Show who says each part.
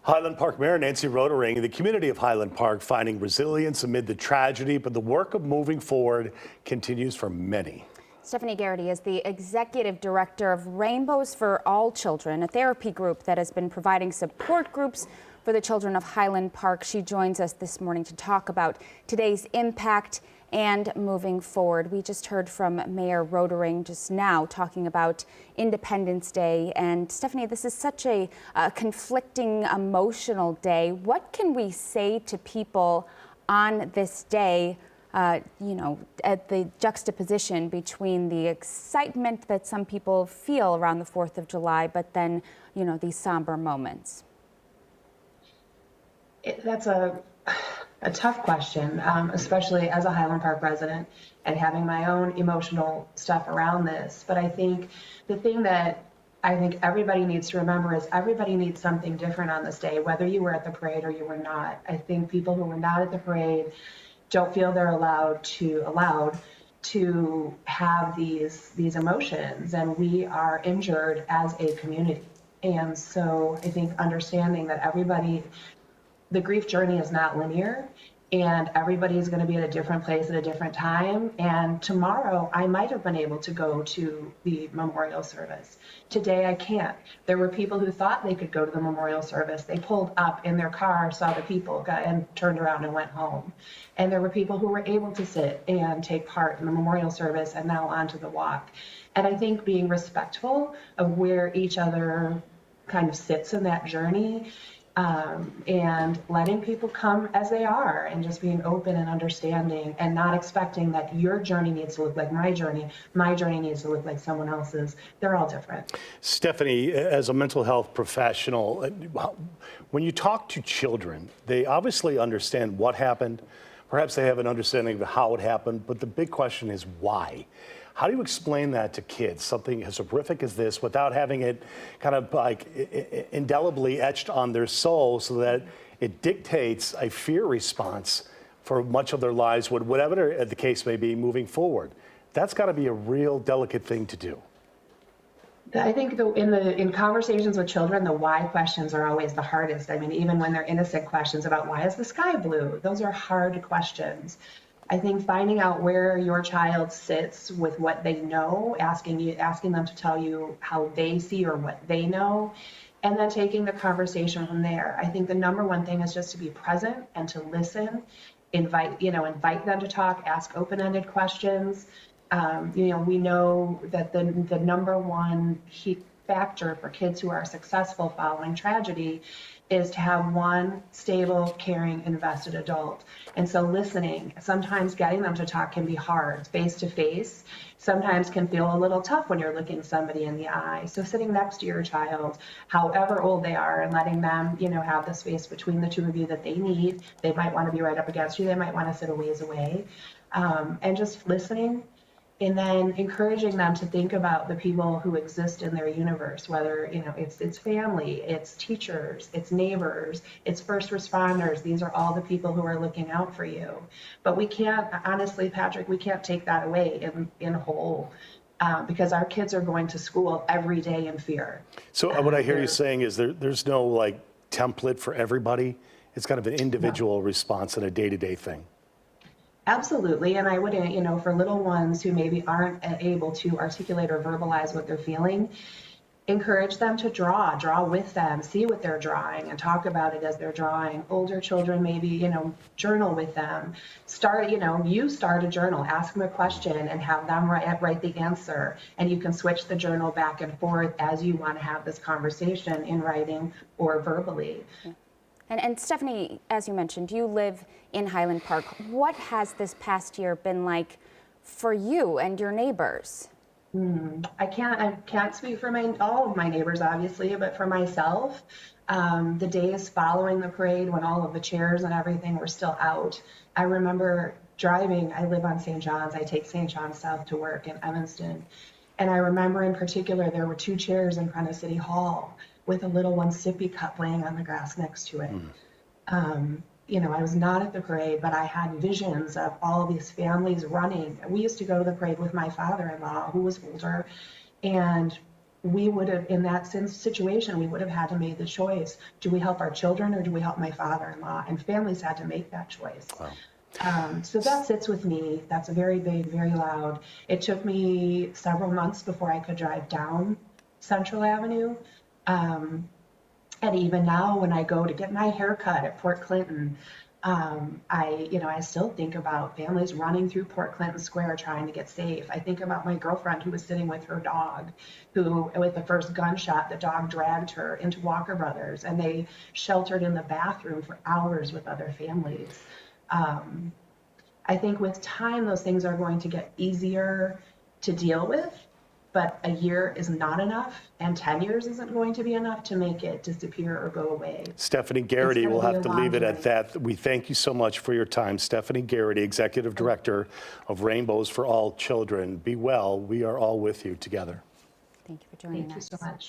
Speaker 1: Highland Park Mayor Nancy Rotering, the community of Highland Park finding resilience amid the tragedy, but the work of moving forward continues for many.
Speaker 2: Stephanie Garrity is the executive director of Rainbows for All Children, a therapy group that has been providing support groups for the children of Highland Park. She joins us this morning to talk about today's impact and moving forward. We just heard from Mayor Rotering just now talking about Independence Day. And Stephanie, this is such a conflicting, emotional day. What can we say to people on this day, at the juxtaposition between the excitement that some people feel around the 4th of July, but then, these somber moments?
Speaker 3: That's a tough question, especially as a Highland Park resident and having my own emotional stuff around this. But I think the thing that I think everybody needs to remember is everybody needs something different on this day, whether you were at the parade or you were not. I think people who were not at the parade don't feel they're allowed to have these emotions, and we are injured as a community. And so I think understanding that the grief journey is not linear, and everybody is going to be at a different place at a different time. And tomorrow I might have been able to go to the memorial service. Today I can't. There were people who thought they could go to the memorial service. They pulled up in their car, saw the people, and turned around and went home. And there were people who were able to sit and take part in the memorial service and now onto the walk. And I think being respectful of where each other kind of sits in that journey, and letting people come as they are, and just being open and understanding, and not expecting that your journey needs to look like my journey needs to look like someone else's. They're all different.
Speaker 1: Stephanie, as a mental health professional, when you talk to children, they obviously understand what happened. Perhaps they have an understanding of how it happened, but the big question is why. How do you explain that to kids, something as horrific as this, without having it kind of like indelibly etched on their soul so that it dictates a fear response for much of their lives, whatever the case may be, moving forward? That's got to be a real delicate thing to do.
Speaker 3: I think in conversations with children, the why questions are always the hardest. I mean, even when they're innocent questions about why is the sky blue, those are hard questions. I think finding out where your child sits with what they know, asking them to tell you how they see or what they know, and then taking the conversation from there. I think the number one thing is just to be present and to listen, invite them to talk, ask open-ended questions. We know that the number one key factor for kids who are successful following tragedy is to have one stable, caring, invested adult. And so listening, sometimes getting them to talk can be hard. Face to face sometimes can feel a little tough when you're looking somebody in the eye. So sitting next to your child, however old they are, and letting them, have the space between the two of you that they need. They might want to be right up against you. They might want to sit a ways away. And just listening. And then encouraging them to think about the people who exist in their universe, whether, it's family, it's teachers, it's neighbors, it's first responders. These are all the people who are looking out for you. But we can't, honestly, Patrick, we can't take that away in whole, because our kids are going to school every day in fear.
Speaker 1: So what I hear you saying is there's no template for everybody. It's kind of an individual response and a day-to-day thing.
Speaker 3: Absolutely. And I would, for little ones who maybe aren't able to articulate or verbalize what they're feeling, encourage them to draw with them, see what they're drawing and talk about it as they're drawing. Older children, maybe, journal with them. Start a journal, ask them a question and have them write the answer. And you can switch the journal back and forth as you want to have this conversation in writing or verbally.
Speaker 2: And Stephanie, as you mentioned, you live in Highland Park. What has this past year been like for you and your neighbors?
Speaker 3: I can't speak for all of my neighbors, obviously, but for myself, the days following the parade when all of the chairs and everything were still out, I remember driving. I live on St. John's. I take St. John's South to work in Evanston. And I remember in particular, there were 2 chairs in front of City Hall with a little one sippy cup laying on the grass next to it. I was not at the parade, but I had visions of all of these families running. We used to go to the parade with my father-in-law, who was older, and we would have, in that situation, we would have had to make the choice. Do we help our children or do we help my father-in-law? And families had to make that choice.
Speaker 1: Wow.
Speaker 3: So that sits with me. That's very big, very loud. It took me several months before I could drive down Central Avenue. And even now, when I go to get my hair cut at Port Clinton, I still think about families running through Port Clinton Square trying to get safe. I think about my girlfriend who was sitting with her dog, who, with the first gunshot, the dog dragged her into Walker Brothers, and they sheltered in the bathroom for hours with other families. I think with time, those things are going to get easier to deal with. But a year is not enough, and 10 years isn't going to be enough to make it disappear or go away.
Speaker 1: Stephanie Garrity,
Speaker 3: gonna
Speaker 1: we'll
Speaker 3: be
Speaker 1: have
Speaker 3: a
Speaker 1: to
Speaker 3: long
Speaker 1: leave it at
Speaker 3: journey.
Speaker 1: that. We thank you so much for your time. Stephanie Garrity, Executive Director of Rainbows for All Children. Be well. We are all with you together.
Speaker 2: Thank you for joining
Speaker 3: Thank you
Speaker 2: us.
Speaker 3: so much.